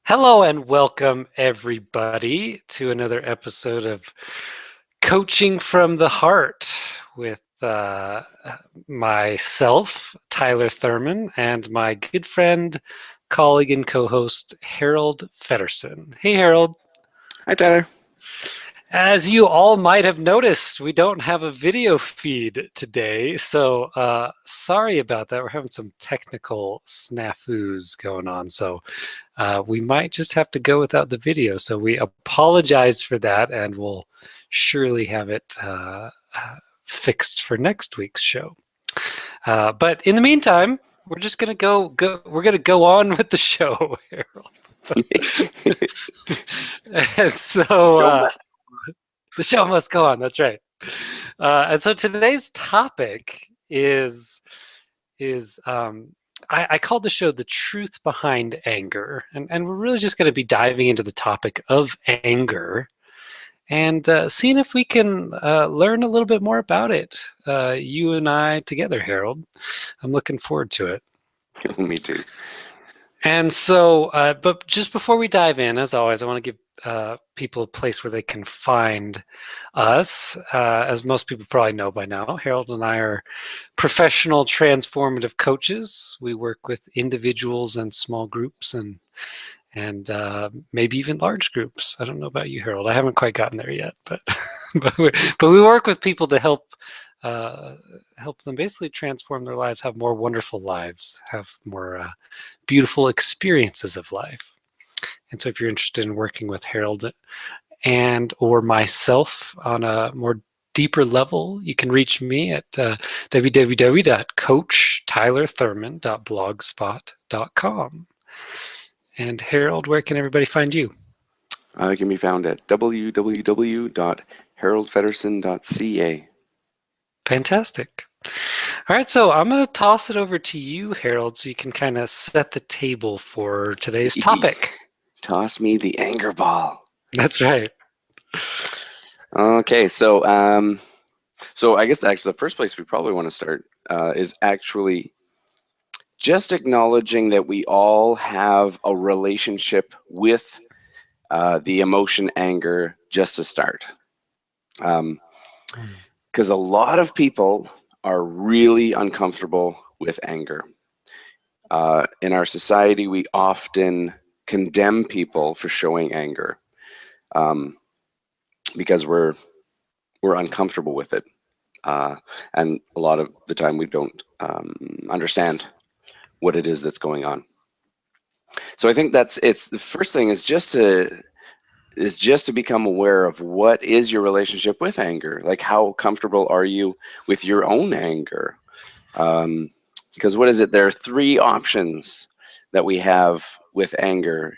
Hello and welcome everybody to another episode of Coaching from the Heart with myself, Tyler Thurman, and my good friend, colleague, and co-host, Harold Feddersen. Hey, Harold. Hi, Tyler. As you all might have noticed, we don't have a video feed today, so sorry about that. We're having some technical snafus going on, so we might just have to go without the video. So we apologize for that, and we'll surely have it fixed for next week's show. But in the meantime, we're just gonna we're gonna go on with the show, Harold. And so the show must go on. That's right. And so today's topic is I called the show "The Truth Behind Anger," and we're really just going to be diving into the topic of anger and seeing if we can learn a little bit more about it. You and I together, Harold. I'm looking forward to it. Me too. And so, but just before we dive in, as always, I want to give people a place where they can find us. As most people probably know by now, Harold and I are professional transformative coaches. We work with individuals and small groups and maybe even large groups. I don't know about you, Harold. I haven't quite gotten there yet, but but we work with people to help them basically transform their lives, have more wonderful lives, have more beautiful experiences of life. And so if you're interested in working with Harold and or myself on a more deeper level, you can reach me at www.coachtylerthurman.blogspot.com. And Harold, where can everybody find you? It can be found at www.haroldfeddersen.ca. Fantastic. All right, so I'm going to toss it over to you, Harold, so you can kind of set the table for today's topic. Toss me the anger ball. That's right. Okay, so I guess actually the first place we probably want to start is actually just acknowledging that we all have a relationship with the emotion anger just to start. Because a lot of people are really uncomfortable with anger. In our society, we often condemn people for showing anger because we're uncomfortable with it, and a lot of the time we don't understand what it is that's going on. So I think it's the first thing is just to become aware of what is your relationship with anger. Like, how comfortable are you with your own anger? Because what is it? There are three options that we have with anger.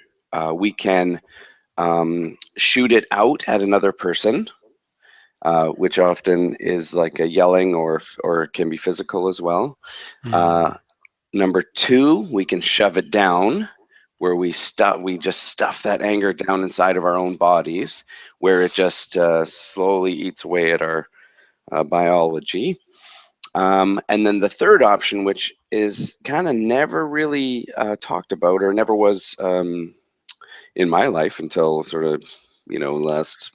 We can shoot it out at another person, which often is like a yelling, or it can be physical as well. Number two, we can shove it down, where we just stuff that anger down inside of our own bodies, where it just slowly eats away at our biology. And then the third option, which is kind of never really talked about, or never was in my life until sort of, last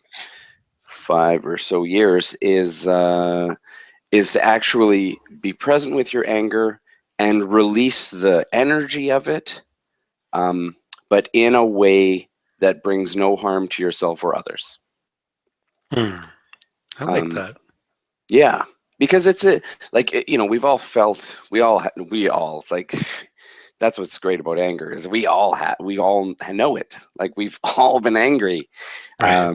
5 or so years, is to actually be present with your anger and release the energy of it, but in a way that brings no harm to yourself or others. I like that. Yeah, because it's we've all felt, we all like, that's what's great about anger, is we all know it. Like, we've all been angry. Right.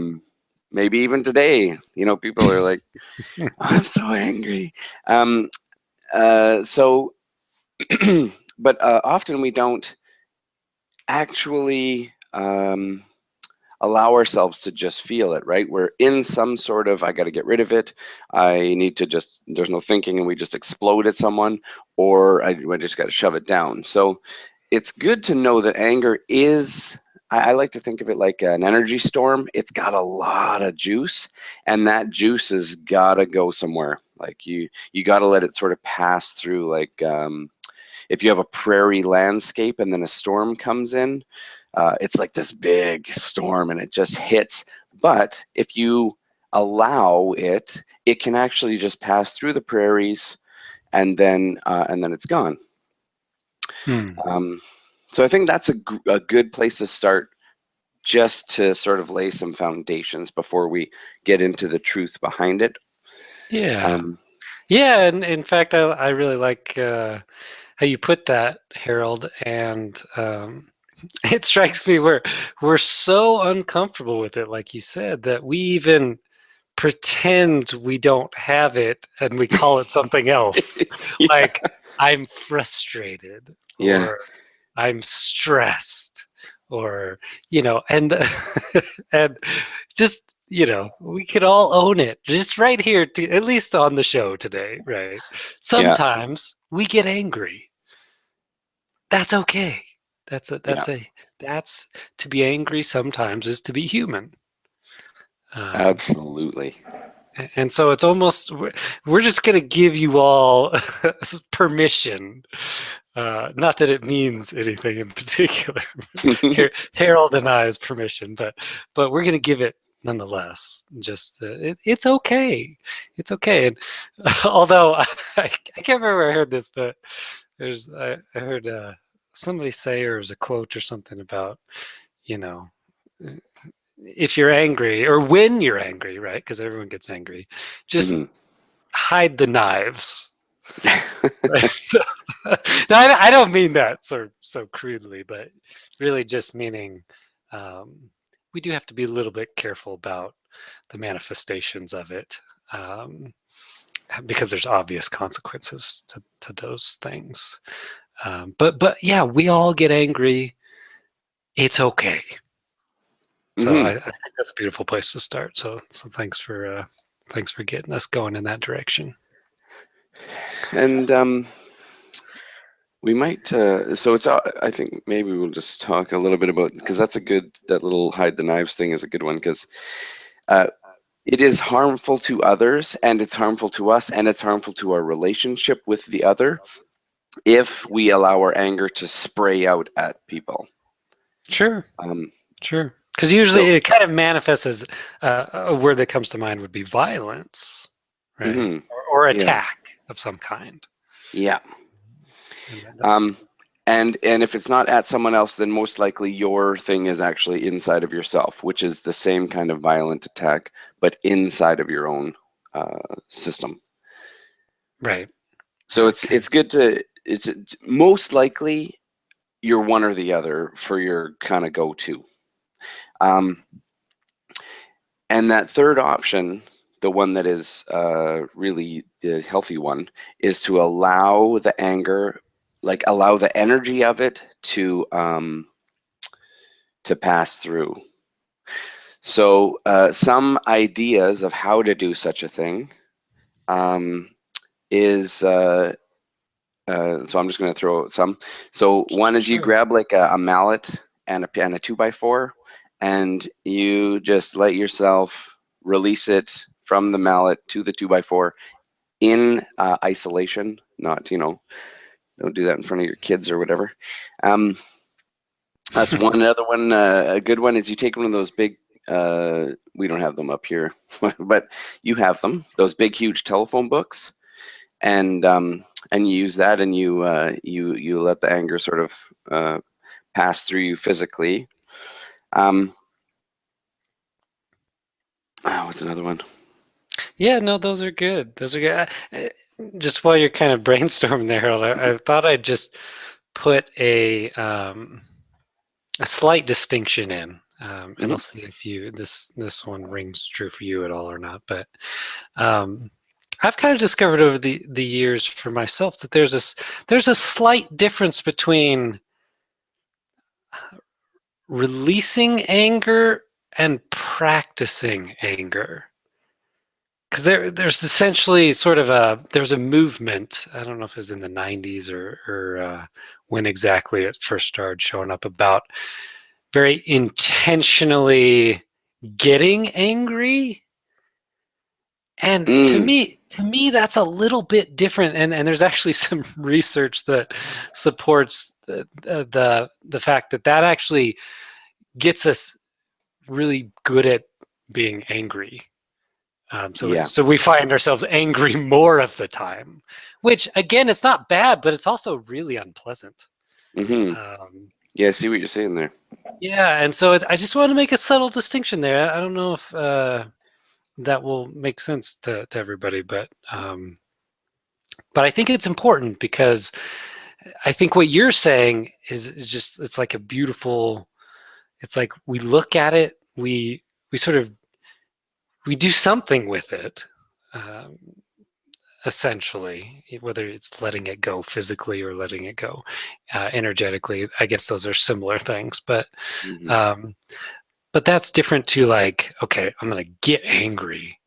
Maybe even today, people are like, I'm so angry. But often we don't actually allow ourselves to just feel it, right? We're in some sort of, I got to get rid of it. I need to just, there's no thinking, and we just explode at someone, or I just got to shove it down. So it's good to know that anger is, I like to think of it like an energy storm. It's got a lot of juice, and that juice has got to go somewhere. Like, you got to let it sort of pass through, like, if you have a prairie landscape and then a storm comes in, it's like this big storm and it just hits. But if you allow it, it can actually just pass through the prairies, and then it's gone. So I think that's a good place to start, just to sort of lay some foundations before we get into the truth behind it. Yeah. Yeah, and in fact, I really like how you put that, Harold. And it strikes me we're so uncomfortable with it, like you said, that we even pretend we don't have it and we call it something else. Yeah. Like, I'm frustrated, Yeah. or I'm stressed, or and and just we could all own it just right here, at least on the show today, right? Yeah. Sometimes we get angry. That's okay. Yeah. That's to be angry sometimes is to be human. Um, Absolutely. and so it's almost, we're just going to give you all permission. Not that it means anything in particular. Harold and I's permission, but we're going to give it nonetheless. Just it's okay. It's okay. And although I can't remember where I heard this, but I heard somebody say, or there's a quote or something about, you know, if you're angry, or when you're angry, right? Because everyone gets angry, just hide the knives. Right? No, I don't mean that so crudely, but really just meaning we do have to be a little bit careful about the manifestations of it, because there's obvious consequences to those things. But yeah, we all get angry. It's okay. So I think that's a beautiful place to start. So thanks for getting us going in that direction. And we might. So it's. I think maybe we'll just talk a little bit about, because that's a good. That little hide the knives thing is a good one, because it is harmful to others, and it's harmful to us, and it's harmful to our relationship with the other if we allow our anger to spray out at people. Sure. Sure. Because usually it kind of manifests as a word that comes to mind would be violence, right? Or attack of some kind. Yeah. And if it's not at someone else, then most likely your thing is actually inside of yourself, which is the same kind of violent attack, but inside of your own system. Right. So it's good to, it's most likely you're one or the other for your kind of go-to. And that third option, the one that is really the healthy one, is to allow the anger, like allow the energy of it to pass through. So some ideas of how to do such a thing is, so I'm just going to throw out some. So one is you grab like a mallet and a 2x4, and you just let yourself release it from the mallet to the 2x4 in isolation, not, don't do that in front of your kids or whatever. That's one. Another one, a good one, is you take one of those big, we don't have them up here, but you have them, those big, huge telephone books, and you use that, and you let the anger sort of pass through you physically. What's another one? Yeah, no, those are good. Those are good. Just while you're kind of brainstorming there, Harold, I thought I'd just put a slight distinction in, and I'll see if this one rings true for you at all or not. But I've kind of discovered over the years for myself that there's a slight difference between releasing anger and practicing anger. Because there's essentially sort of there's a movement. I don't know if it was in the 90s or when exactly it first started showing up, about very intentionally getting angry And Mm, to me, that's a little bit different. And there's actually some research that supports the fact that that actually gets us really good at being angry. yeah. So we find ourselves angry more of the time, which again, it's not bad, but it's also really unpleasant. Hmm. Um, Yeah, I see what you're saying there. yeah, and so I just want to make a subtle distinction there. I don't know if that will make sense to everybody, but I think it's important because I think what you're saying is just it's like a beautiful. It's like we look at it, we sort of we do something with it. Um, Essentially, whether it's letting it go physically or letting it go energetically. I guess those are similar things, Hmm. um, but that's different to like, okay, I'm gonna get angry,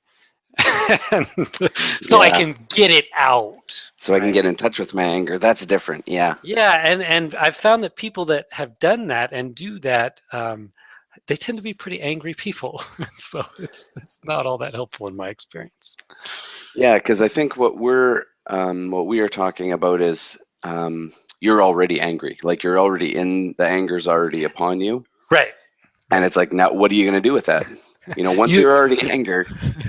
so I Yeah. can get it out, So I can get right? in touch with my anger. That's different. Yeah. Yeah, and I've found that people that have done that and do that, they tend to be pretty angry people. So it's not all that helpful in my experience. Yeah, because I think what we are talking about is you're already angry. Like you're already in the anger's already upon you, Right, and right. it's like now what are you going to do with that? You know, once You you're already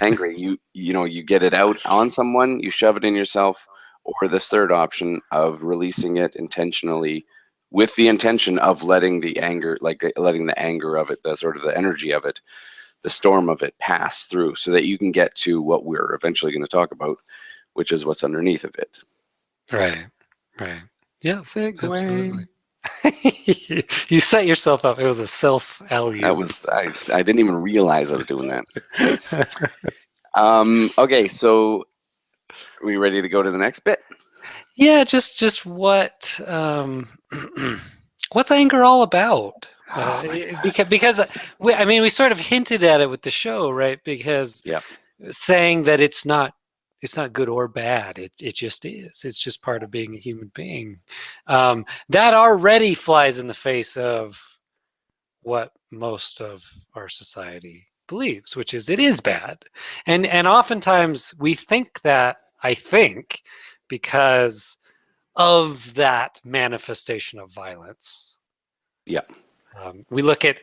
angry, you get it out on someone, you shove it in yourself, or this third option of releasing it intentionally with the intention of letting the anger, like letting the anger of it, the sort of the energy of it, the storm of it pass through so that you can get to what we're eventually going to talk about, which is what's underneath of it. right, right. Yeah, absolutely. Segway. You set yourself up. It was a self alley That oop. was I didn't even realize I was doing that. Okay, so are we ready to go to the next bit? Yeah, just what what's anger all about? Oh my gosh. Because I mean we sort of hinted at it with the show, right? Because Yep. saying that it's not good or bad. It just is. It's just part of being a human being. That already flies in the face of what most of our society believes, which is it is bad. And oftentimes we think that, I think, because of that manifestation of violence. Yep. We look at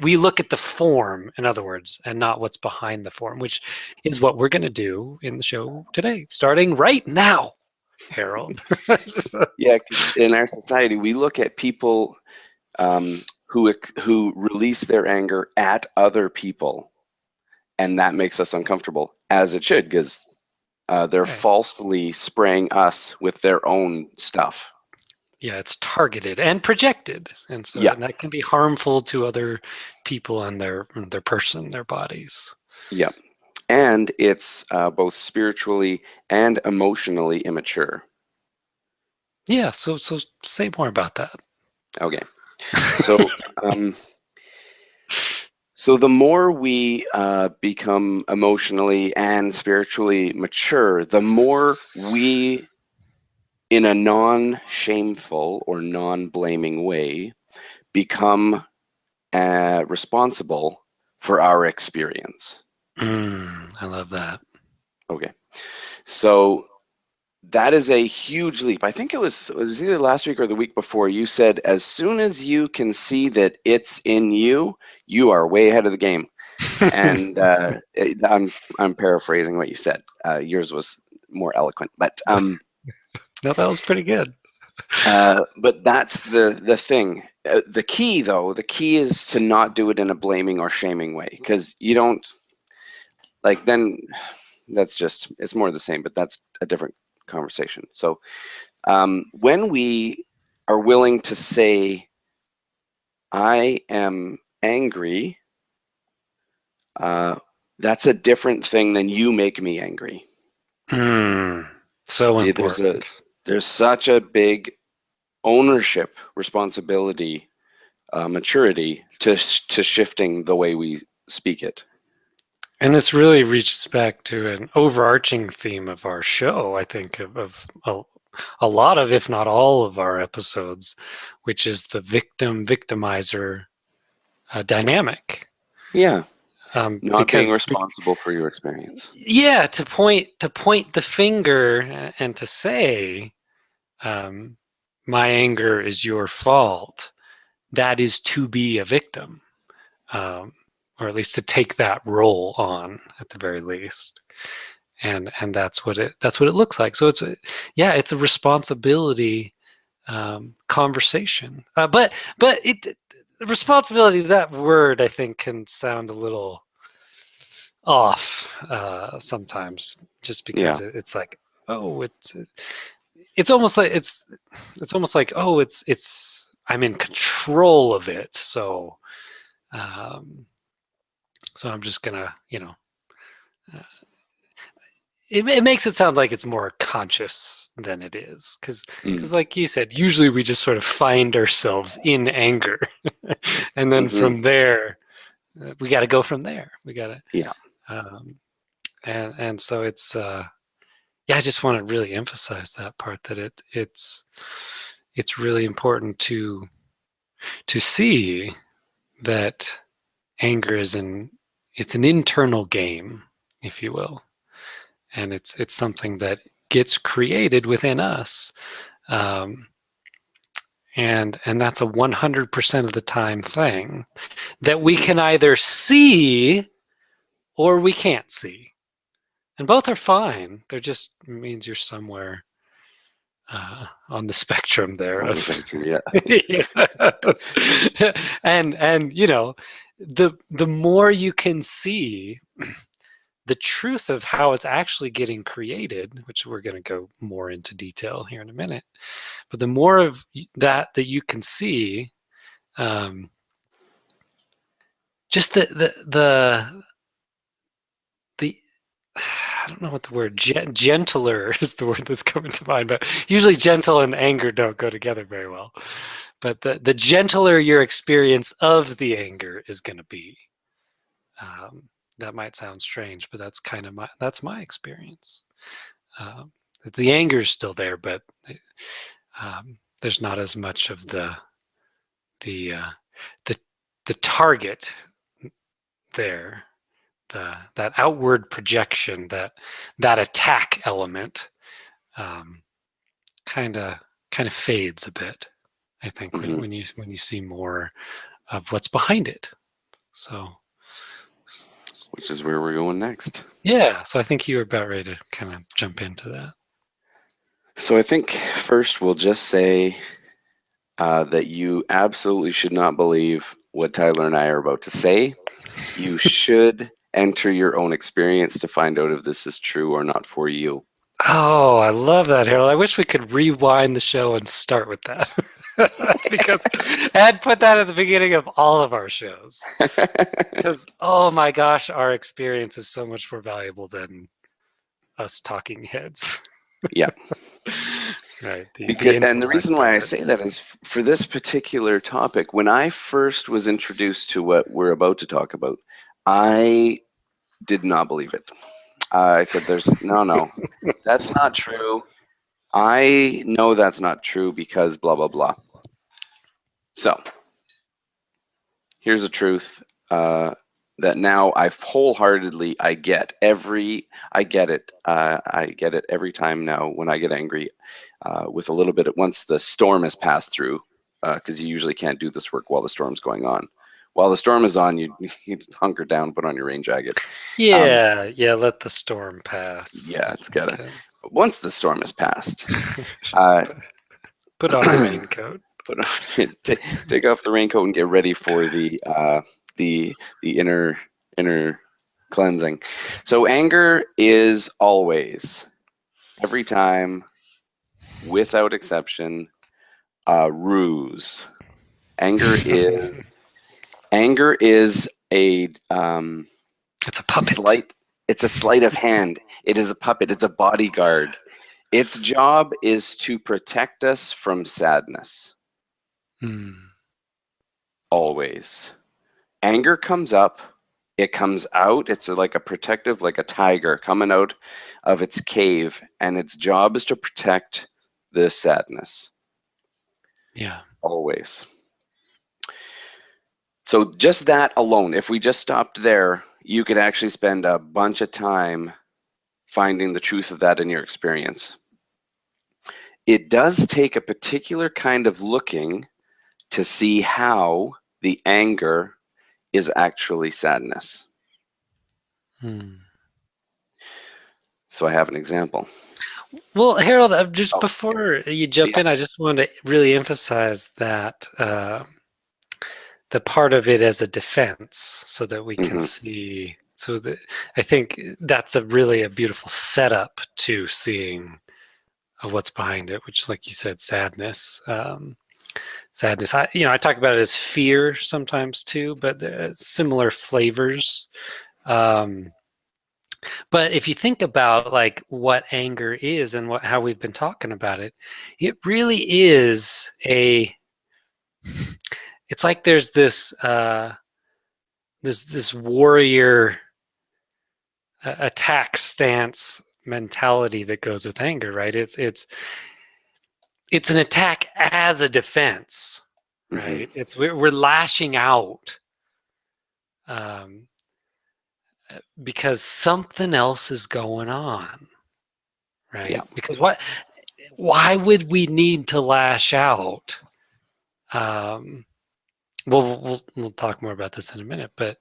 the form, in other words, and not what's behind the form, which is what we're going to do in the show today, starting right now, Harold. So- Yeah, 'cause in our society, we look at people who release their anger at other people, and that makes us uncomfortable, as it should, because they're right. falsely spraying us with their own stuff. Yeah, it's targeted and projected, and so Yeah, and that can be harmful to other people and their person, their bodies. yeah, and it's both spiritually and emotionally immature. Yeah, so say more about that. Okay, so um, so the more we become emotionally and spiritually mature, the more we, in a non-shameful or non-blaming way, become responsible for our experience. I love that. Okay, so that is a huge leap. I think it was either last week or the week before. You said as soon as you can see that it's in you, you are way ahead of the game. And I'm paraphrasing what you said. Yours was more eloquent, No, that was pretty good. but that's the thing. The key, though, the key is to not do it in a blaming or shaming way, because you don't like then. That's just it's more the same, but that's a different conversation. So when we are willing to say, "I am angry," uh, that's a different thing than "you make me angry." Mm, so Yeah, important. there's such a big ownership, responsibility, maturity to shifting the way we speak it. And this really reaches back to an overarching theme of our show, I think, of a lot of, if not all of our episodes, which is the victim victimizer dynamic. Yeah. Not being because responsible for your experience. yeah, to point the finger and to say, um, my anger is your fault, that is to be a victim, um, or at least to take that role on at the very least. And that's what it looks like. So yeah, it's a responsibility conversation. But responsibility, that word, I think, can sound a little off sometimes, just because Yeah. it's like, oh, it's almost like it's almost like, oh, it's I'm in control of it, um, so I'm just gonna, uh, it makes it sound like it's more conscious than it is, because Mm. like you said, usually we just sort of find ourselves in anger, and then Hmm. from there, we got to go from there. We got to, Yeah. um, and so it's yeah, I just want to really emphasize that part, that it's really important to see that anger is it's an internal game, if you will, and it's something that gets created within us, um, and that's a 100% of the time thing that we can either see or we can't see, and both are fine. They're just means you're somewhere on the spectrum there On the of spectrum, yeah. yes. And the more you can see the truth of how it's actually getting created, which we're going to go more into detail here in a minute, but the more of that you can see, um, just the I don't know what the word, gentler is the word that's coming to mind, but usually gentle and anger don't go together very well. But the gentler your experience of the anger is going to be. Um, that might sound strange, but that's my experience. Um, the anger is still there, but there's not as much of the the the target there, that outward projection, that attack element, um, kind of fades a bit, I think, Hmm. when you see more of what's behind it. So Which is where we're going next. yeah, so I think you were about ready to kind of jump into that. So I think first we'll just say that you absolutely should not believe what Tyler and I are about to say. You should enter your own experience to find out if this is true or not for you. Oh, I love that, Harold. I wish we could rewind the show and start with that. Because and put that at the beginning of all of our shows. Because, oh my gosh, our experience is so much more valuable than us talking heads. Yeah. Right, the Because, and the intellect reason why of I it. say that is for this particular topic, when I first was introduced to what we're about to talk about, I did not believe it. I said, no, that's not true. I know that's not true because blah, blah, blah. So here's the truth that now I've wholeheartedy, I get it. I get it every time now when I get angry with a little bit once the storm has passed through, because you usually can't do this work while the storm's going on. While the storm is on, you hunker down, put on your rain jacket. Yeah, yeah, let the storm pass. Yeah, it's gotta. Okay. But once the storm has passed, uh, Put on a raincoat. put on, take off the raincoat and get ready for the inner cleansing. So anger is always, every time, without exception, a ruse. Anger is anger is a It's a puppet. slight. It's a sleight of hand. It is a puppet. It's a bodyguard. Its job is to protect us from sadness. Hmm. Always. Anger comes up, it comes out, it's like a protective, like a tiger coming out of its cave, and its job is to protect the sadness. Yeah. Always. So just that alone, if we just stopped there, you could actually spend a bunch of time finding the truth of that in your experience. It does take a particular kind of looking to see how the anger is actually sadness. So I have an example. Well, Harold, just Oh, before you jump yeah. in, I just wanted to really emphasize that the part of it as a defense, so that we can Mm-hmm. see. So that I think that's really a beautiful setup to seeing what's behind it, which, like you said, sadness. Sadness. I talk about it as fear sometimes too, but similar flavors. Um, But if you think about like what anger is and how we've been talking about it, it really is it's like there's this warrior attack stance mentality that goes with anger, right? It's an attack as a defense, Mm-hmm. right? We're lashing out um, because something else is going on, Yeah. right? Because why would we need to lash out? Um, we'll talk more about this in a minute, but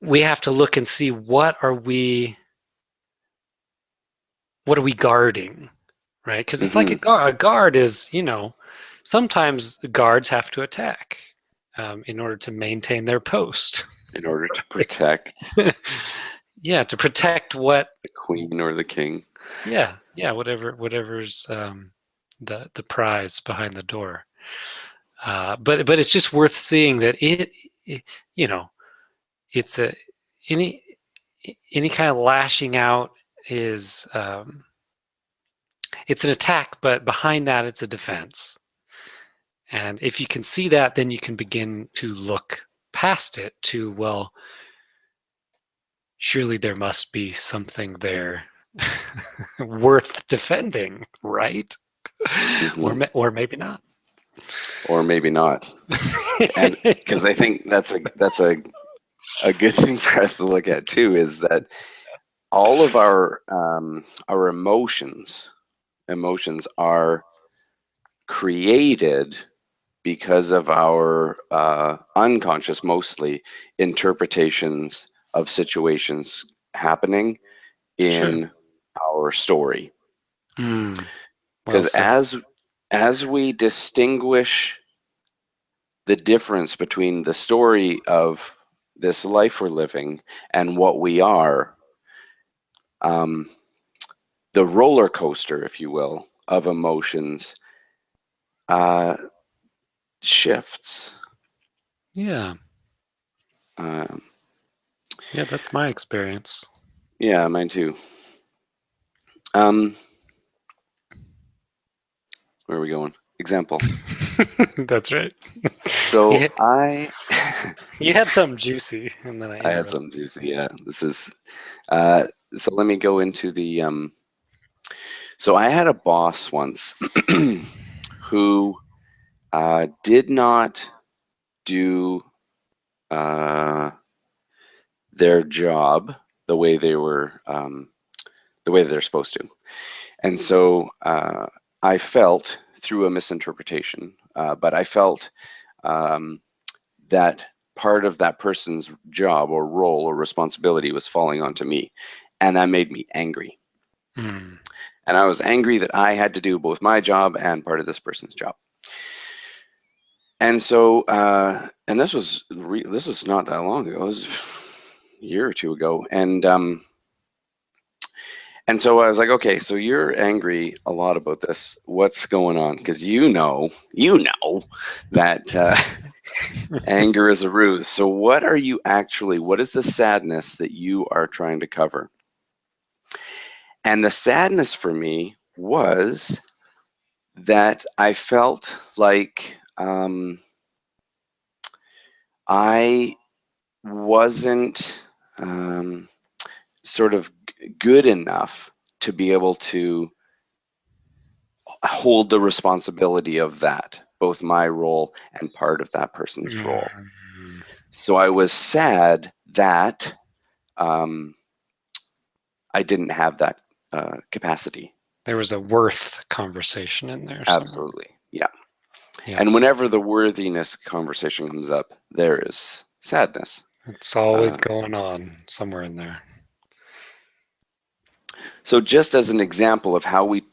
we have to look and see what are we guarding, right? Because it's like Mm-hmm. a guard. A guard is, sometimes the guards have to attack in order to maintain their post. In order to protect Yeah, to protect what. the queen or the king. Yeah, whatever's the prize behind the door. But it's just worth seeing that it you know it's a any any kind of lashing out is it's an attack, but behind that it's a defense. And if you can see that, then you can begin to look past it to, well, surely there must be something there worth defending, right? Mm-hmm. Or maybe not. Or maybe not. And because I think that's a good thing for us to look at too, is that all of our emotions are created because of our unconscious, mostly, interpretations of situations happening Sure. in our story. Well Because said. as we distinguish the difference between the story of this life we're living and what we are, um, the roller coaster, if you will, of emotions uh, shifts. Yeah. Um, Yeah, that's my experience. yeah, mine too. Um, where are we going? Example. That's right. So Yeah, I you had something juicy, and then I I had interrupted. some juicy. Yeah, this is. Uh, so let me go into the. So I had a boss once who did not do their job the way they were the way they're supposed to, and so I felt through a misinterpretation, but I felt um, that part of that person's job or role or responsibility was falling onto me, and that made me angry. Mm. And I was angry that I had to do both my job and part of this person's job. And so, and this was not that long ago. It was a year or two ago, and so I was like, okay, so you're angry a lot about this. What's going on? Because you know that anger is a ruse. So what are you actually? What is the sadness that you are trying to cover? And the sadness for me was that I felt like I wasn't sort of good enough to be able to hold the responsibility of that, both my role and part of that person's role. Mm. So I was sad that I didn't have that capacity. There was a worth conversation in there somewhere. Absolutely. Yeah. Yeah. And whenever the worthiness conversation comes up, there is sadness. It's always Uh, going on somewhere in there. so just as an example of how we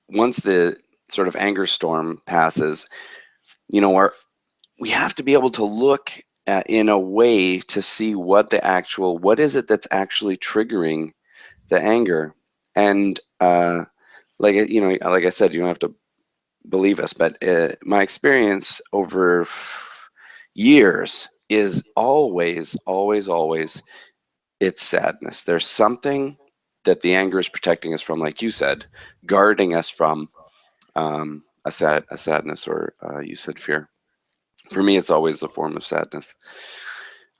once the sort of anger storm passes, we have to be able to look in a way to see what is it that's actually triggering the anger. And like I said, you don't have to believe us, but my experience over years is always, always, always it's sadness. There's something that the anger is protecting us from, like you said, guarding us from a sadness, or you said fear. For me, it's always a form of sadness.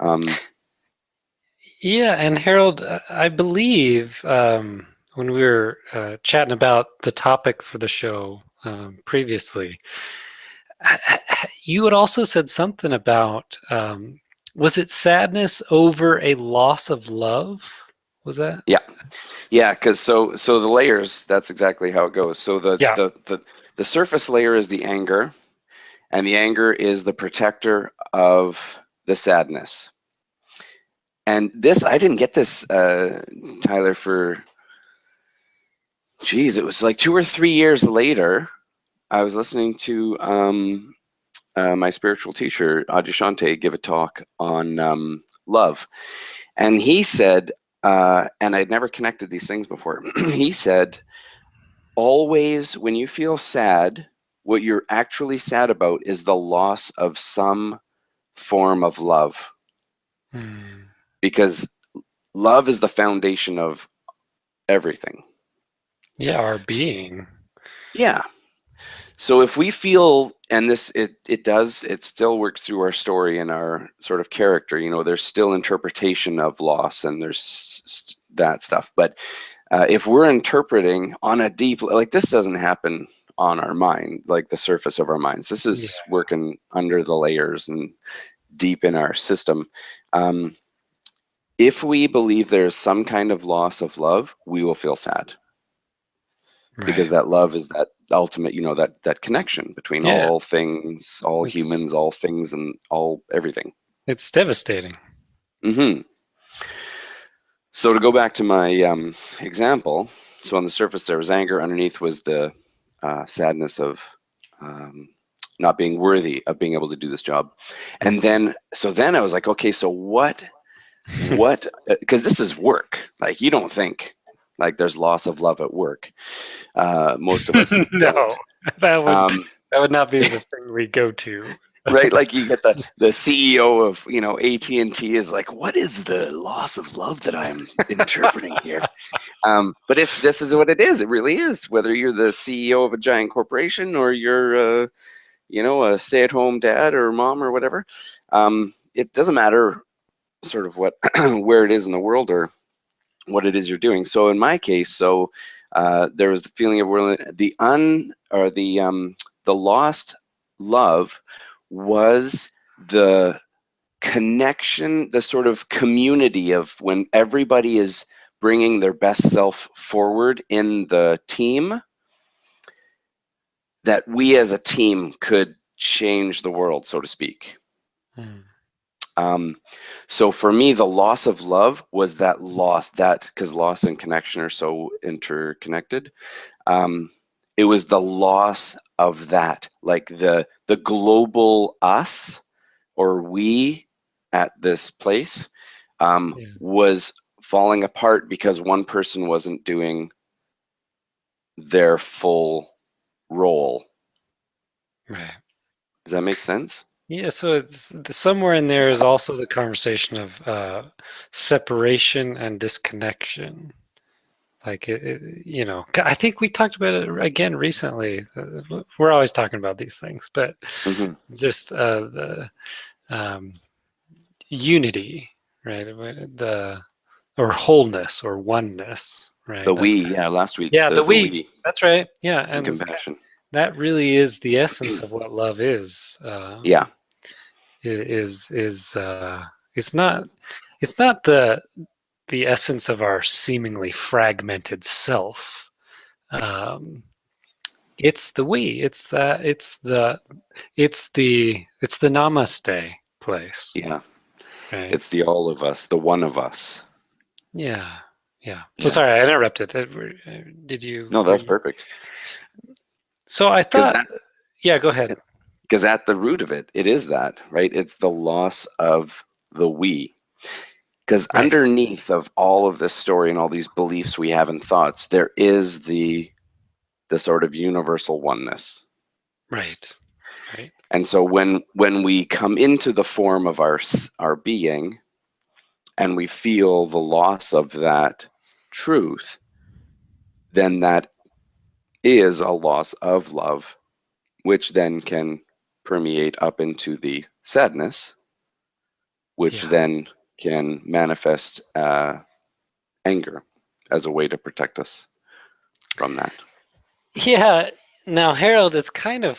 Um, Yeah, and Harold, I believe when we were chatting about the topic for the show previously, you had also said something about was it sadness over a loss of love? Was that? yeah, yeah, because so the layers, that's exactly how it goes. So Yeah. the surface layer is the anger, and the anger is the protector of the sadness. And this, I didn't get this, Tyler, for, geez, it was like 2 or 3 years later. I was listening to my spiritual teacher, Adyashanti, give a talk on love. And he said, and I'd never connected these things before, he said, always when you feel sad, what you're actually sad about is the loss of some form of love. Hmm. Because love is the foundation of everything. Yeah, our being. Yeah. So if we feel, and this it still works through our story and our sort of character. There's still interpretation of loss, and there's that stuff. But if we're interpreting on a deep, like, this doesn't happen on our mind, like the surface of our minds. This Yeah. is working under the layers and deep in our system. Um, if we believe there's some kind of loss of love, we will feel sad, because Right. that love is that ultimate, that connection between Yeah. all things, all It's humans, all things, and all everything. it's devastating. Hmm. So to go back to my example, so on the surface there was anger, underneath was the sadness of um, not being worthy of being able to do this job. And Hmm. then I was like, okay, so what, because this is work. Like, you don't think like there's loss of love at work. Most of us don't. No, that would Um, that would not be the thing we go to. right, like you get the CEO of AT&T is like, what is the loss of love that I'm interpreting here? But this is what it is. It really is. Whether you're the CEO of a giant corporation, or you're a stay-at-home dad or mom or whatever, it doesn't matter sort of what where it is in the world or what it is you're doing. So in my case, there was the feeling of the lost love was the connection, the sort of community of when everybody is bringing their best self forward in the team, that we as a team could change the world, so to speak. Hmm. Um, so for me, the loss of love was that loss, that because loss and connection are so interconnected. Um, it was the loss of that, like the global us, or we at this place, Yeah. was falling apart because one person wasn't doing their full role. Right. Does that make sense? Yeah, so it's somewhere in there is also the conversation of separation and disconnection. Like I think we talked about it again recently. We're always talking about these things, but Hmm. just the um, unity, right? The or wholeness or oneness, right? The we, That's yeah, last week, yeah, the the we. we That's right. Yeah, and and compassion. that really is the essence of what love is. Yeah. is not it's not the essence of our seemingly fragmented self. Um, it's the we. It's the namaste place, Yeah, right? it's the all of us, the one of us. Yeah, yeah. So Yeah. sorry, I interrupted. Did No, were that's you? perfect. So I Because thought, yeah, go ahead. because at the root of it, it is that, right? It's the loss of the we. Because Right, underneath of all of this story and all these beliefs we have and thoughts, there is the sort of universal oneness. right, right. And so when we come into the form of our being and we feel the loss of that truth, then that is a loss of love, which then can permeate up into the sadness, which Yeah, then can manifest anger as a way to protect us from that. yeah. Now, Harold, it's kind of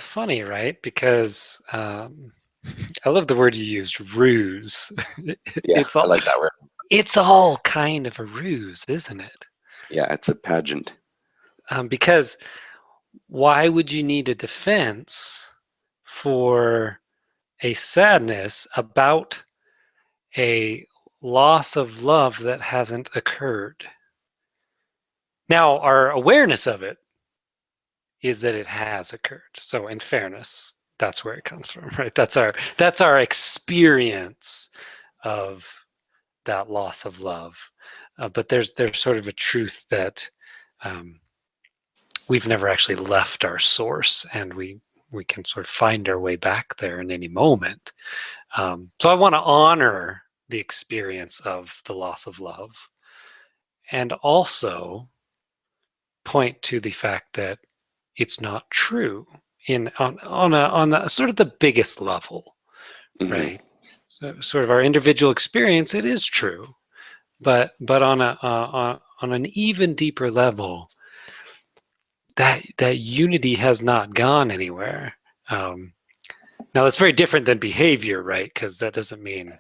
funny, right? Because I love the word you used, ruse. Yeah, It's I all like that word. it's all kind of a ruse, isn't it? Yeah, it's a pageant. Because why would you need a defense for a sadness about a loss of love that hasn't occurred? Now, our awareness of it is that it has occurred. So, in fairness, that's where it comes from, right? That's our experience of that loss of love. But there's sort of a truth that um, we've never actually left our source, and we can sort of find our way back there in any moment. So I want to honor the experience of the loss of love, and also point to the fact that it's not true in on the sort of the biggest level, Hmm. right? So sort of our individual experience, it is true, but on an even deeper level, that unity has not gone anywhere. Um, Now that's very different than behavior, right? Because that doesn't mean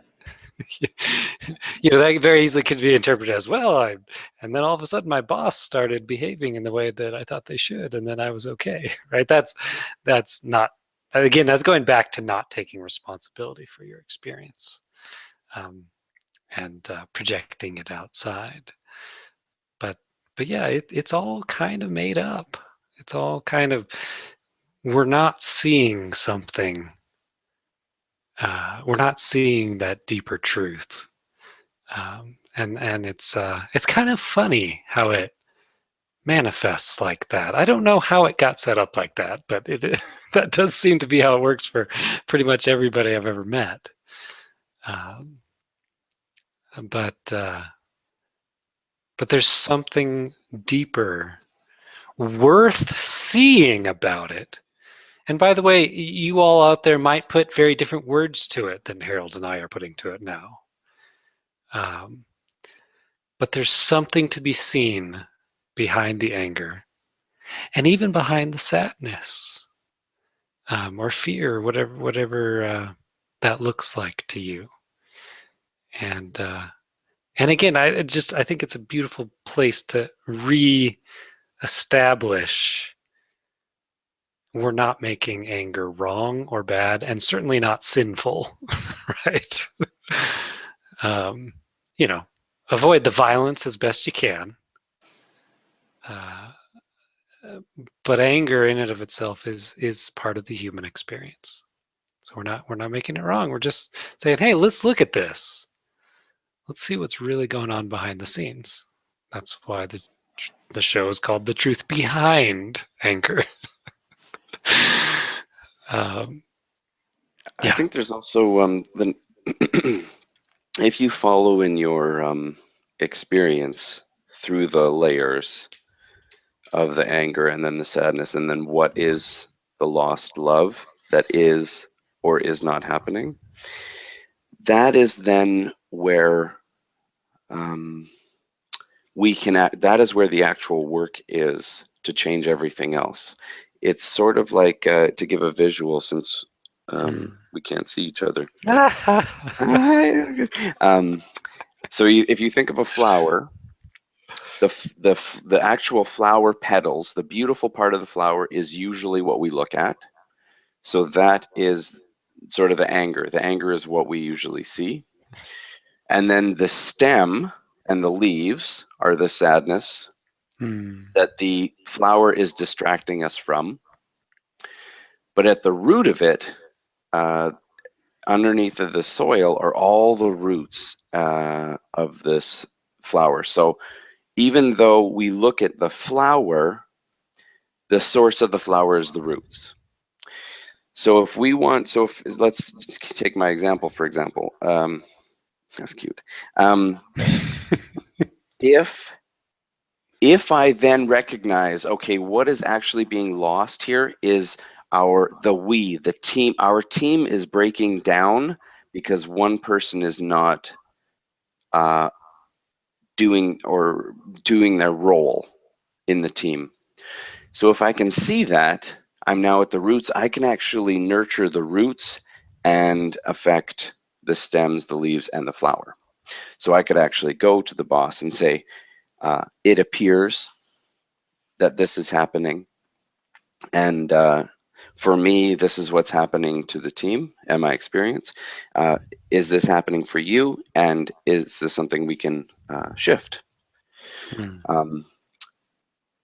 that very easily could be interpreted as well. And then all of a sudden my boss started behaving in the way that I thought they should, and then I was okay, right? That's not, again, that's going back to not taking responsibility for your experience, um, and projecting it outside. But but yeah, it's all kind of made up. It's all kind of, we're not seeing something. We're not seeing that deeper truth, and it's kind of funny how it manifests like that. I don't know how it got set up like that, but it that does seem to be how it works for pretty much everybody I've ever met. Um, but uh, but there's something deeper, worth seeing about it. And by the way, you all out there might put very different words to it than Harold and I are putting to it now. Um, But there's something to be seen behind the anger, and even behind the sadness, or fear, whatever that looks like to you. And again, I think it's a beautiful place to re-establish we're not making anger wrong or bad, and certainly not sinful, right? um, you know, avoid the violence as best you can. Uh, but anger in and of itself is part of the human experience. So we're not making it wrong. We're just saying, hey, let's look at this. Let's see what's really going on behind the scenes. That's why the show is called The Truth Behind Anger. um, I yeah, think there's also the if you follow in your experience through the layers of the anger and then the sadness and then what is the lost love that is or is not happening, that is then where um, we can act, that is where the actual work is to change everything else. It's sort of like to give a visual, since We can't see each other. So if you think of a flower, the actual flower petals, the beautiful part of the flower is usually what we look at. So that is sort of the anger. The anger is what we usually see. And then the stem and the leaves are the sadness that the flower is distracting us from. But at the root of it, underneath of the soil, are all the roots of this flower. So even though we look at the flower, the source of the flower is the roots. So if we want, let's take my example, for example. That's cute. If I then recognize, okay, what is actually being lost here is the team. Our team is breaking down because one person is not doing their role in the team. So if I can see that, I'm now at the roots, I can actually nurture the roots and affect the stems, the leaves, and the flower. So I could actually go to the boss and say, it appears that this is happening. And for me, this is what's happening to the team and my experience. Is this happening for you? And is this something we can shift?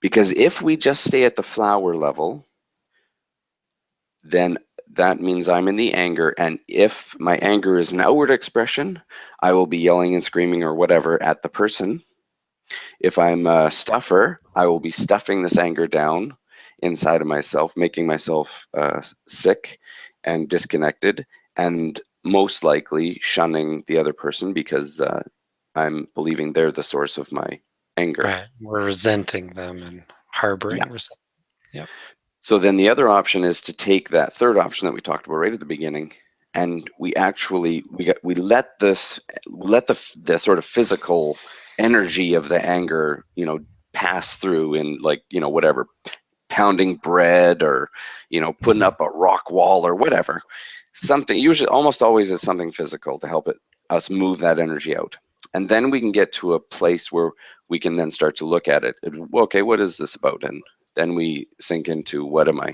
Because if we just stay at the flower level, then that means I'm in the anger. And if my anger is an outward expression, I will be yelling and screaming or whatever at the person. If I'm a stuffer, I will be stuffing this anger down inside of myself, making myself sick and disconnected, and most likely shunning the other person because I'm believing they're the source of my anger. Right. We're resenting them and harboring Yeah. resentment. Yep. So then the other option is to take that third option that we talked about right at the beginning, and we let the sort of physical energy of the anger, pass through in, like, whatever, pounding bread or, putting up a rock wall or whatever. Something, usually almost always is something physical to help us move that energy out. And then we can get to a place where we can then start to look at it. Okay, what is this about? And then we sink into, what am I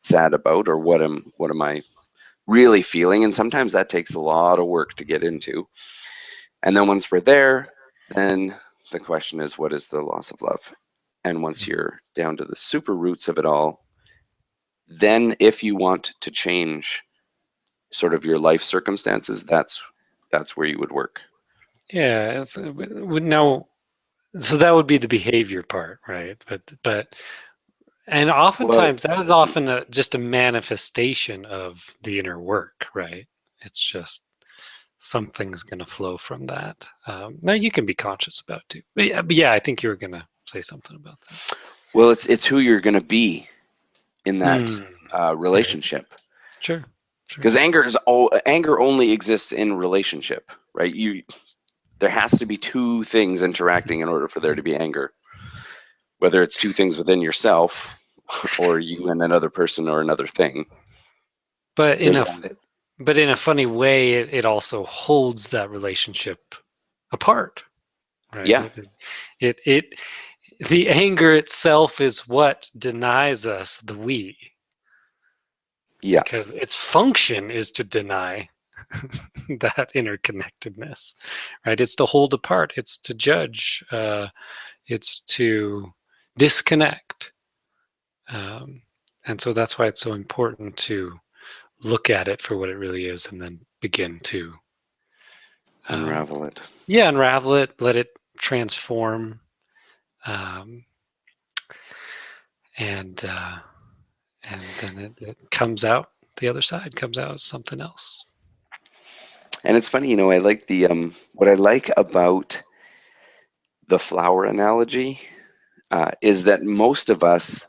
sad about, or what am I really feeling? And sometimes that takes a lot of work to get into. And then once we're there, then the question is, what is the loss of love? And once you're down to the super roots of it all, then if you want to change sort of your life circumstances, that's where you would work. Yeah. It's now. So that would be the behavior part, right? And Well, oftentimes that is often just a manifestation of the inner work, right? It's just something's going to flow from that. Now you can be conscious about it too. But yeah, I think you were going to say something about that. well, it's who you're going to be in that Right. relationship. Sure. Because anger only exists in relationship, right? There has to be two things interacting in order for there to be anger. Whether it's two things within yourself, or you and another person, or another thing. But There's in a funny way, it also holds that relationship apart, right? yeah, It the anger itself is what denies us the we, yeah, because its function is to deny that interconnectedness, right? It's to hold apart, it's to judge, it's to disconnect. And so that's why it's so important to look at it for what it really is and then begin to unravel it. yeah, unravel it, let it transform, um, and then it comes out the other side, comes out as something else. And it's funny, I like what I like about the flower analogy is that most of us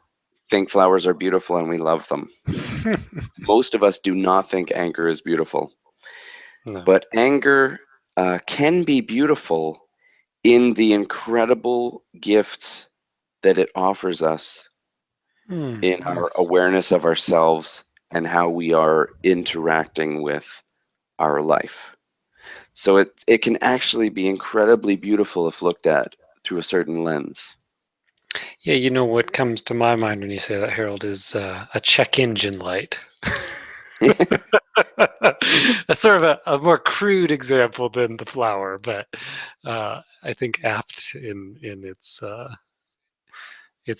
think flowers are beautiful and we love them. Most of us do not think anger is beautiful. No. But anger can be beautiful in the incredible gifts that it offers us in our Yes. awareness of ourselves and how we are interacting with our life. So it can actually be incredibly beautiful if looked at through a certain lens. Yeah, you know what comes to my mind when you say that, Harold, is a check engine light. That's sort of a more crude example than the flower, but I think apt in its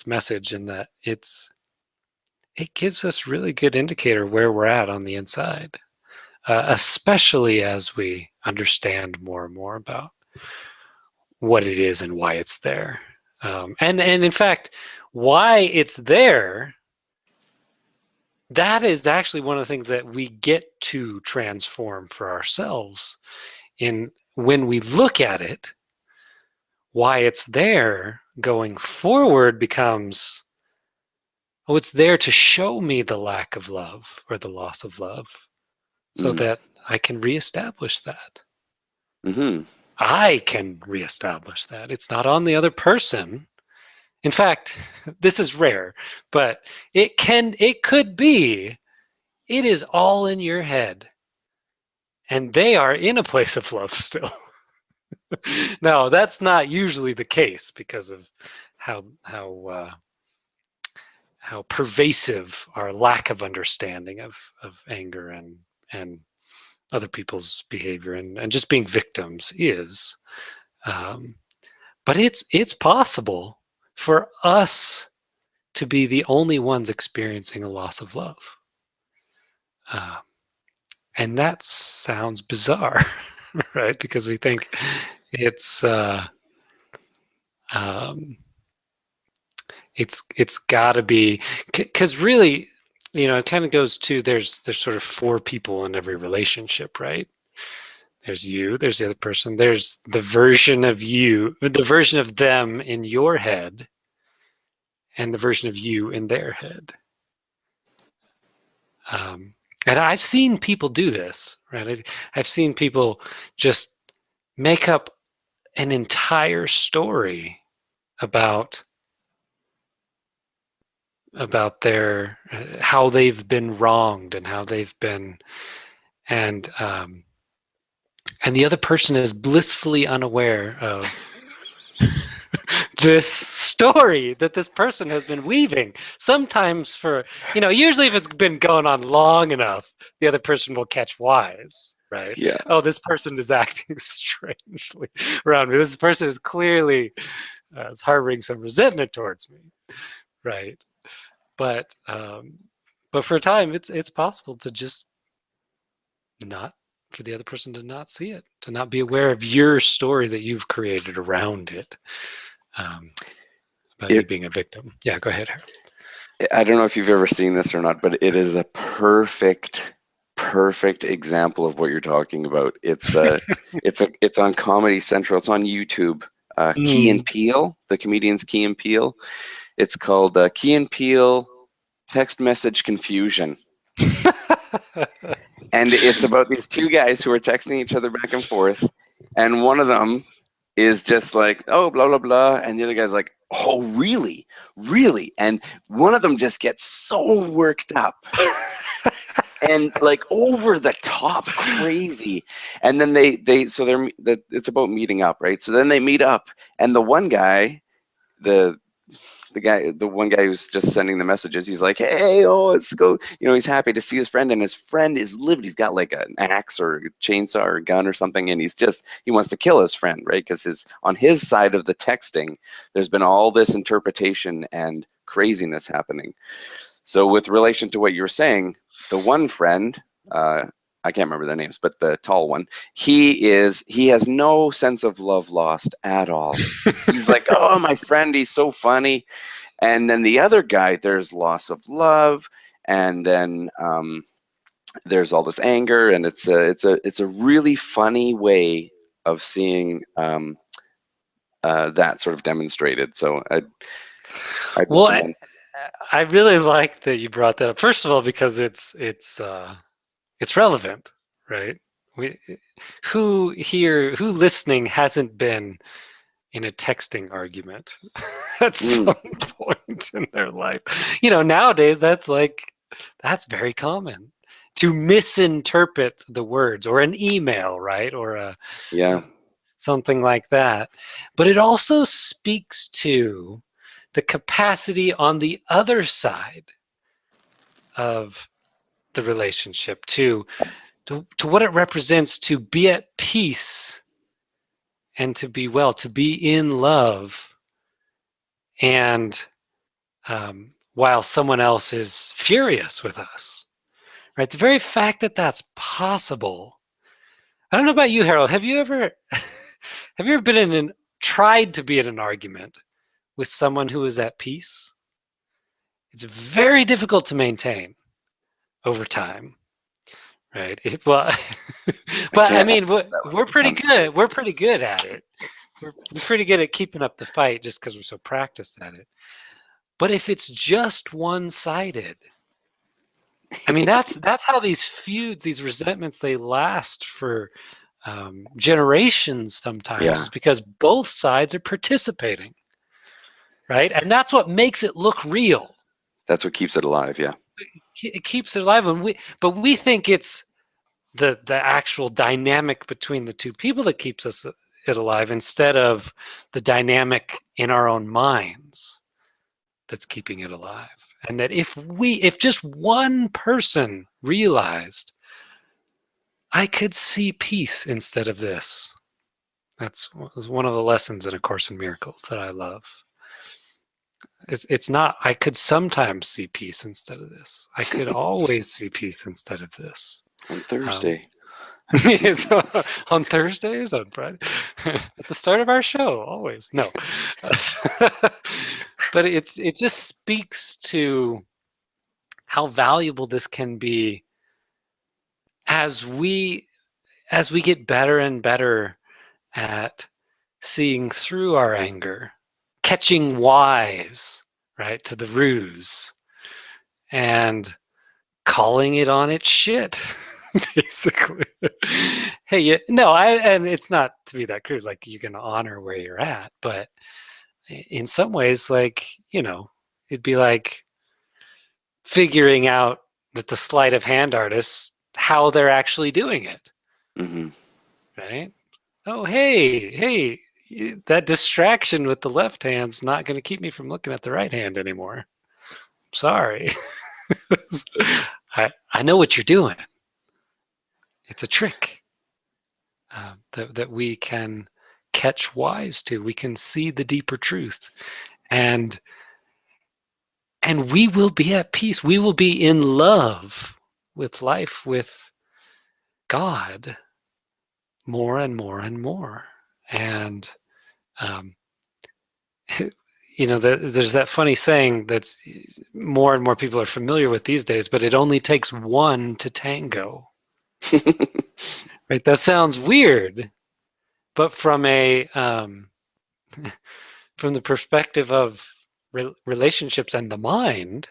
message, in that it gives us really good indicator where we're at on the inside, especially as we understand more and more about what it is and why it's there, and in fact, why it's there. That is actually one of the things that we get to transform for ourselves. In when we look at it, why it's there going forward becomes, oh, it's there to show me the lack of love or the loss of love, so Mm. that I can reestablish that. Mm-hmm. I can reestablish that. It's not on the other person. In fact, this is rare, but it could be, it is all in your head, and they are in a place of love still. Now, that's not usually the case because of how how pervasive our lack of understanding of anger and other people's behavior, and just being victims is. Um, but it's possible for us to be the only ones experiencing a loss of love. Um, and that sounds bizarre, right? Because we think it's um, it's got to be, because really, it kind of goes to, there's sort of four people in every relationship, right? There's you, there's the other person, there's the version of you, the version of them in your head, and the version of you in their head. Um, and I've seen people do this, right? I've seen people just make up an entire story about their how they've been wronged and how they've been, and the other person is blissfully unaware of this story that this person has been weaving. Sometimes for, usually if it's been going on long enough, the other person will catch wise, right? Yeah. Oh, this person is acting strangely around me. This person is clearly is harboring some resentment towards me, right? But for a time, it's possible to just not, for the other person to not see it, to not be aware of your story that you've created around it, about you It, being a victim. Yeah, go ahead, Harold. I don't know if you've ever seen this or not, but it is a perfect example of what you're talking about. It's on Comedy Central. It's on YouTube. Key and Mm. Peele, the comedians Key and Peele. It's called Key and Peele Text Message Confusion. And it's about these two guys who are texting each other back and forth, and one of them is just like, oh, blah blah blah, and the other guy's like, oh, really, really, and one of them just gets so worked up and like over the top crazy, and then it's about meeting up, right? So then they meet up, and the one guy, the the one guy who's just sending the messages, he's like, hey, oh, let's go. He's happy to see his friend, and his friend is livid. He's got like an axe or a chainsaw or a gun or something, and he wants to kill his friend, right? Because on his side of the texting, there's been all this interpretation and craziness happening. So with relation to what you were saying, the one friend, I can't remember their names, but the tall one, he has no sense of love lost at all. He's like, oh, my friend, he's so funny. And then the other guy, there's loss of love, and then there's all this anger, and it's a really funny way of seeing that sort of demonstrated. So I'd Well, recommend. I really like that you brought that up. First of all, because it's relevant, right? We, who listening hasn't been in a texting argument at some point in their life? Nowadays that's like That's very common, to misinterpret the words or an email, right? Or Yeah. something like that. But it also speaks to the capacity on the other side of the relationship to what it represents to be at peace and to be well, to be in love, and while someone else is furious with us, right? The very fact that that's possible. I don't know about you, Harold. Have you ever have you ever been in an tried to be in an argument with someone who is at peace? It's very difficult to maintain over time, right? Well, I but I can't mean, answer that we're with a pretty ton of good. We're pretty confidence. good at it. We're pretty good at keeping up the fight just because we're so practiced at it. But if it's just one-sided, I mean, that's how these feuds, these resentments, they last for generations sometimes, Yeah, is because both sides are participating, right? And that's what makes it look real. that's what keeps it alive. Yeah. It keeps it alive, but we think it's the actual dynamic between the two people that keeps it alive, instead of the dynamic in our own minds that's keeping it alive. And that if just one person realized, I could see peace instead of this. That's was one of the lessons in A Course in Miracles that I love. It's not, I could sometimes see peace instead of this. I could always see peace instead of this. On Um, Thursday, I could see so pieces. on Thursdays, on Friday, at the start of our show, always. No. But it just speaks to how valuable this can be as we get better and better at seeing through our anger, catching wise, right, to the ruse, and calling it on its shit, basically. Hey, and it's not to be that crude, like you can honor where you're at, but in some ways, like, it'd be like figuring out that the sleight of hand artists, how they're actually doing it, Hmm. right? Oh, hey, that distraction with the left hand's not going to keep me from looking at the right hand anymore. Sorry. I know what you're doing. It's a trick that we can catch wise to. We can see the deeper truth, and we will be at peace. We will be in love with life, with God, more and more and more. And um, there's that funny saying that's more and more people are familiar with these days, but it only takes one to tango. Right? That sounds weird, but from the perspective of relationships and the mind,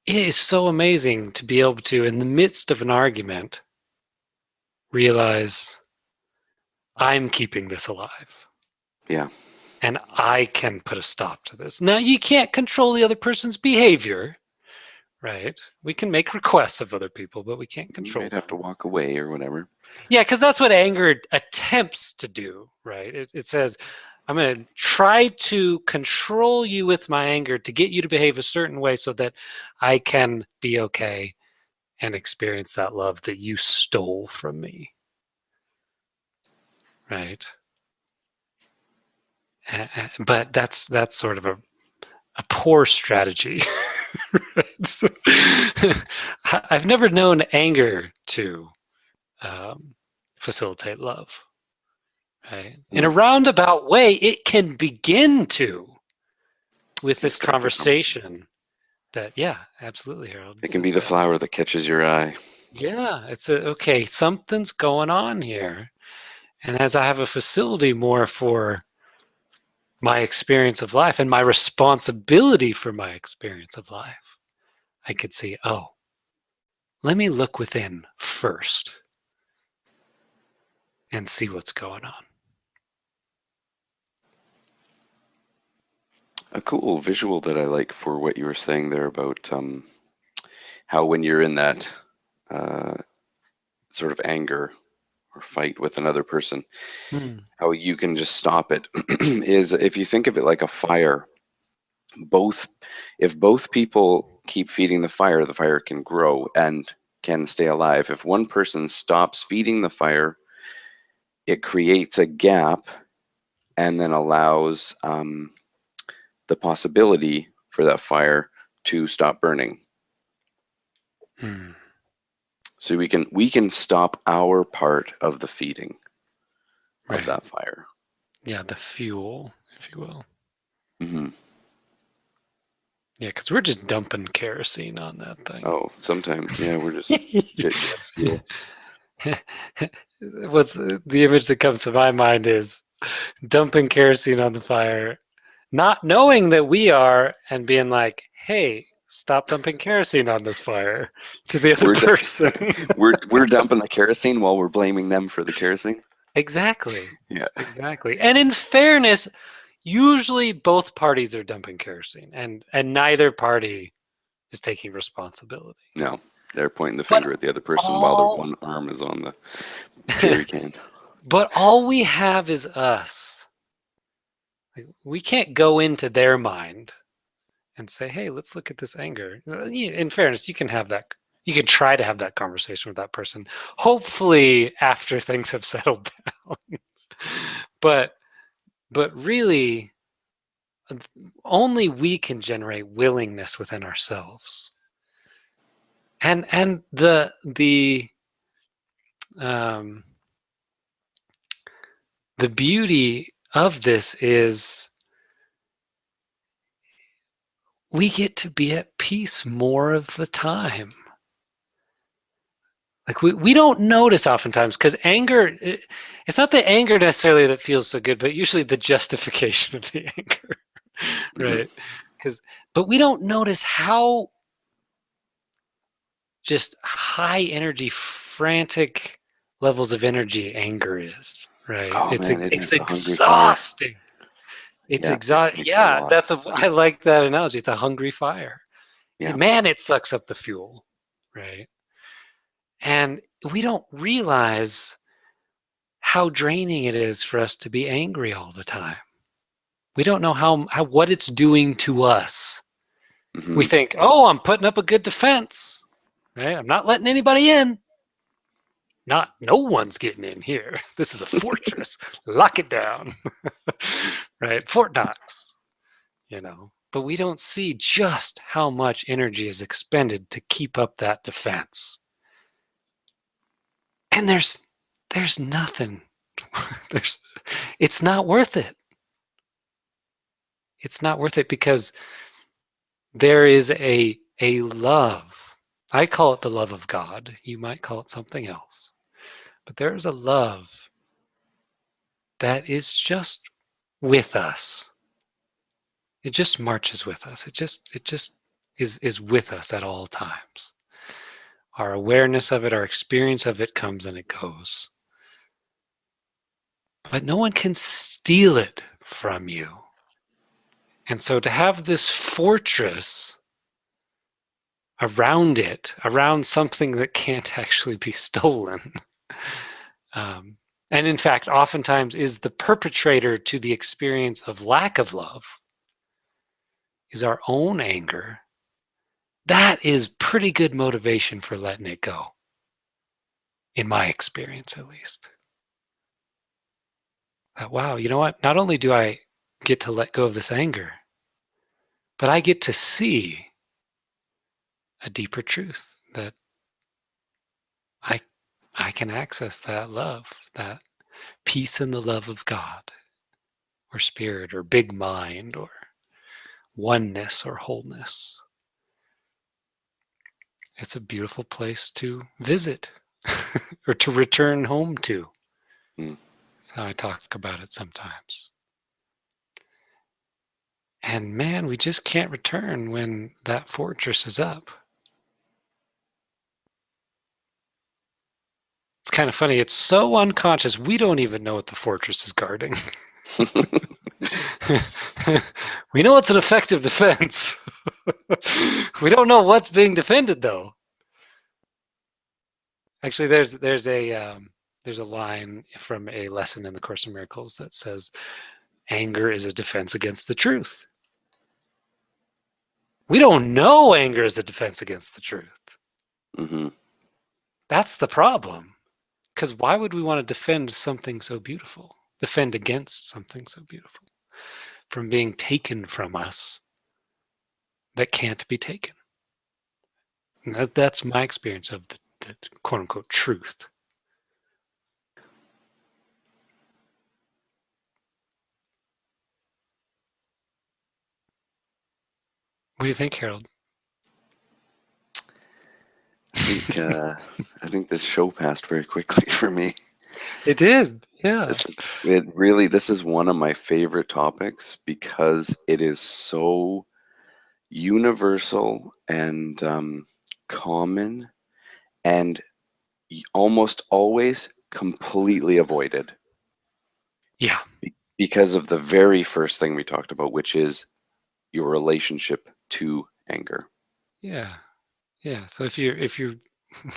it is so amazing to be able to, in the midst of an argument, realize I'm keeping this alive. Yeah. And I can put a stop to this. Now, you can't control the other person's behavior, right? We can make requests of other people, but we can't You control might have to them. walk away or whatever. Yeah, because that's what anger attempts to do, right? It says, I'm going to try to control you with my anger to get you to behave a certain way so that I can be okay and experience that love that you stole from me, right? But that's sort of a poor strategy. Right? So, I've never known anger to um, facilitate love. Right? In a No, roundabout way, it can begin to, with it can this start to come. conversation. That, yeah, absolutely, Harold. It can be the flower that catches your eye. Yeah, it's okay. Something's going on here, and as I have a facility more for my experience of life and my responsibility for my experience of life, I could see, oh, let me look within first and see what's going on. A cool visual that I like for what you were saying there about how when you're in that uh, sort of anger or fight with another person, Hmm. how you can just stop it is if you think of it like a fire, both if both people keep feeding the fire can grow and can stay alive. If one person stops feeding the fire, it creates a gap and then allows the possibility for that fire to stop burning. Hmm. So we can stop our part of the feeding of Right. that fire. Yeah, the fuel, if you will. Hmm. Yeah, because we're just dumping kerosene on that thing. Oh, sometimes, yeah, we're just jet fuel. What's the image that comes to my mind is dumping kerosene on the fire, not knowing that we are, and being like, "Hey, stop dumping kerosene on this fire," to the other We're du- person. we're dumping the kerosene while we're blaming them for the kerosene. Exactly. Yeah. Exactly. And in fairness, usually both parties are dumping kerosene, and neither party is taking responsibility. No, they're pointing the But finger at the other person while their all one arm is on the jerry can. but all we have is us. Like, we can't go into their mind and say, "Hey, let's look at this anger." In fairness, you can have that. You can try to have that conversation with that person. Hopefully, after things have settled down. but but really, only we can generate willingness within ourselves. And um, the beauty of this is we get to be at peace more of the time. Like we don't notice oftentimes because anger, it's not the anger necessarily that feels so good, but usually the justification of the anger, Hmm. right? Because but we don't notice how just high energy, frantic levels of energy anger is, right? Oh man, it It's is a hungry fire. exhausting. It's Yeah, it exhaust. takes a Yeah, lot. I like that analogy. It's a hungry fire. Yeah. Man, it sucks up the fuel, right? And we don't realize how draining it is for us to be angry all the time. We don't know how what it's doing to us. We Hmm. think, "Oh, I'm putting up a good defense, right? I'm not letting anybody in. Not no one's getting in here. This is a fortress. Lock it down." Right? Fort Knox, you know. But we don't see just how much energy is expended to keep up that defense. And there's nothing. there's it's not worth it. It's not worth it because there is a love. I call it the love of God. You might call it something else. But there is a love that is just with us. It just marches with us. It just is with us at all times. Our awareness of it, our experience of it comes and it goes. But no one can steal it from you. And so to have this fortress around it, around something that can't actually be stolen, um, and in fact, oftentimes is the perpetrator to the experience of lack of love, is our own anger. That is pretty good motivation for letting it go, in my experience at least. That, wow, you know what? Not only do I get to let go of this anger, but I get to see a deeper truth that I I can access that love, that peace in the love of God or spirit or big mind or oneness or wholeness. It's a beautiful place to visit or to return home to. Mm. That's how I talk about it sometimes. And man, we just can't return when that fortress is up. It's kind of funny. It's so unconscious. We don't even know what the fortress is guarding. We know it's an effective defense. We don't know what's being defended, though. Actually, there's a line from a lesson in the Course in Miracles that says, "Anger is a defense against the truth." We don't know anger is a defense against the truth. Mm-hmm. That's the problem. Because why would we want to defend something so beautiful? Defend against something so beautiful from being taken from us that can't be taken. And that's my experience of the quote unquote truth. What do you think, Harold? I think this show passed very quickly for me. It did, yeah. This is one of my favorite topics because it is so universal and common and almost always completely avoided. Yeah. Because of the very first thing we talked about, which is your relationship to anger. Yeah. Yeah. So if you're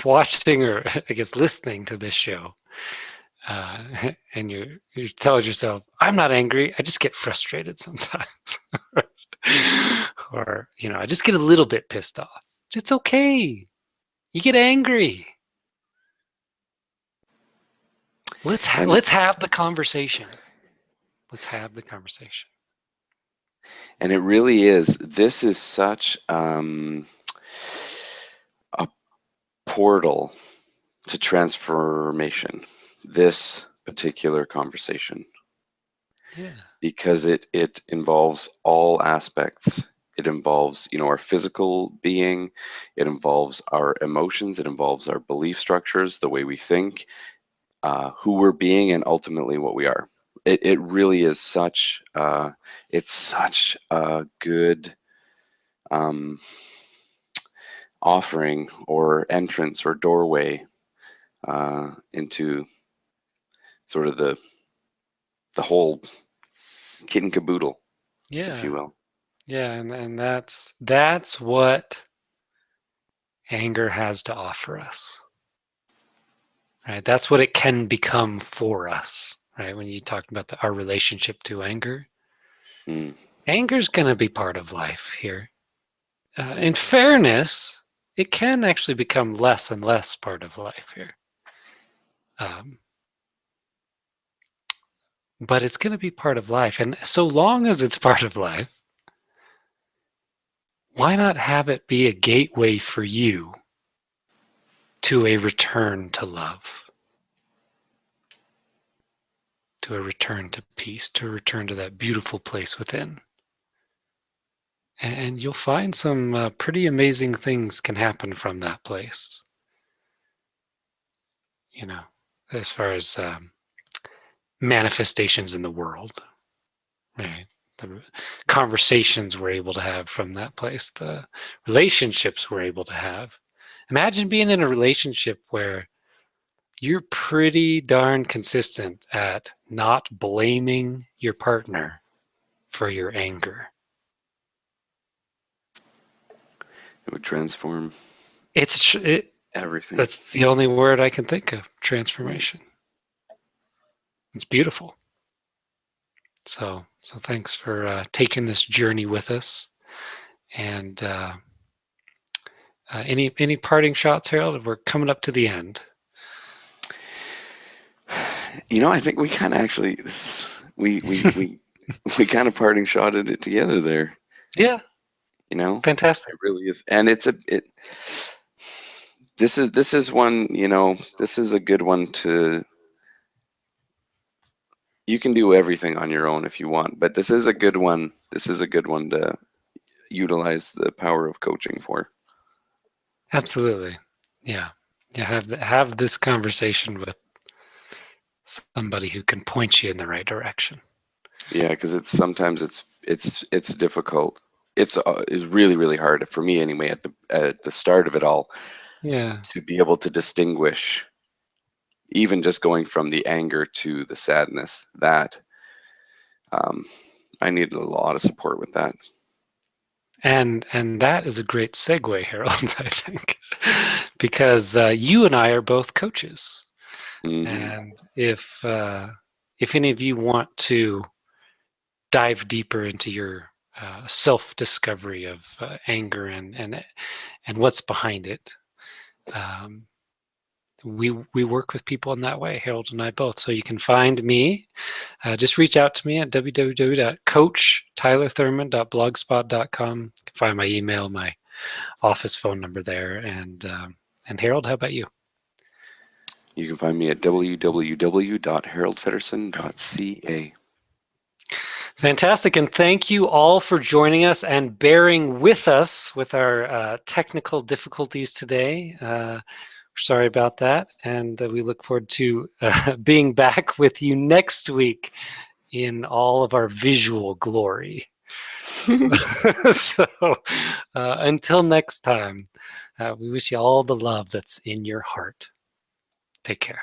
watching or I guess listening to this show, and you tell yourself, "I'm not angry. I just get frustrated sometimes," or I just get a little bit pissed off. It's okay. You get angry. And Let's have the conversation. Let's have the conversation. and it really is. This is such a portal to transformation. This particular conversation, Yeah. because it involves all aspects. It involves, our physical being. It involves our emotions. It involves our belief structures, the way we think, who we're being, and ultimately what we are. It really is it's such a good um, offering or entrance or doorway into sort of the whole kit and caboodle, if Yeah. you will. Yeah, and that's what anger has to offer us. Right? That's what it can become for us. Right? When you talk about our relationship to anger, Mm. anger is going to be part of life here. In fairness, it can actually become less and less part of life here. Um, but it's going to be part of life. And so long as it's part of life, why not have it be a gateway for you to a return to love, to a return to peace, to a return to that beautiful place within? And you'll find some pretty amazing things can happen from that place, you know, as far as manifestations in the world, right? The conversations we're able to have from that place, the relationships we're able to have. Imagine being in a relationship where you're pretty darn consistent at not blaming your partner for your anger. It would transform It, everything. that's the only word I can think of, Mm. transformation. It's beautiful. So thanks for taking this journey with us. And any parting shots, Harold? We're coming up to the end. I think we kind of actually we kind of parting shotted it together there. Yeah, fantastic. It really is, and this is one, this is a good one to. You can do everything on your own if you want, but this is a good one. This is a good one to utilize the power of coaching for. Absolutely. Yeah. Yeah. Have this conversation with somebody who can point you in the right direction. Yeah, because sometimes it's difficult. It's really really hard for me anyway at the start of it all Yeah. to be able to distinguish, even just going from the anger to the sadness, that um, I need a lot of support with that. And that is a great segue, Harold, I think, because you and I are both coaches. Mm-hmm. And if any of you want to dive deeper into your self-discovery of anger and what's behind it, um, we work with people in that way, Harold and I both. So you can find me. Just reach out to me at www.coachtylerthurman.blogspot.com. You can find my email, my office phone number there. And Harold, how about you? You can find me at www.haroldfeddersen.ca. Fantastic. And thank you all for joining us and bearing with us with our technical difficulties today. Sorry about that. And we look forward to being back with you next week in all of our visual glory. So until next time, we wish you all the love that's in your heart. Take care.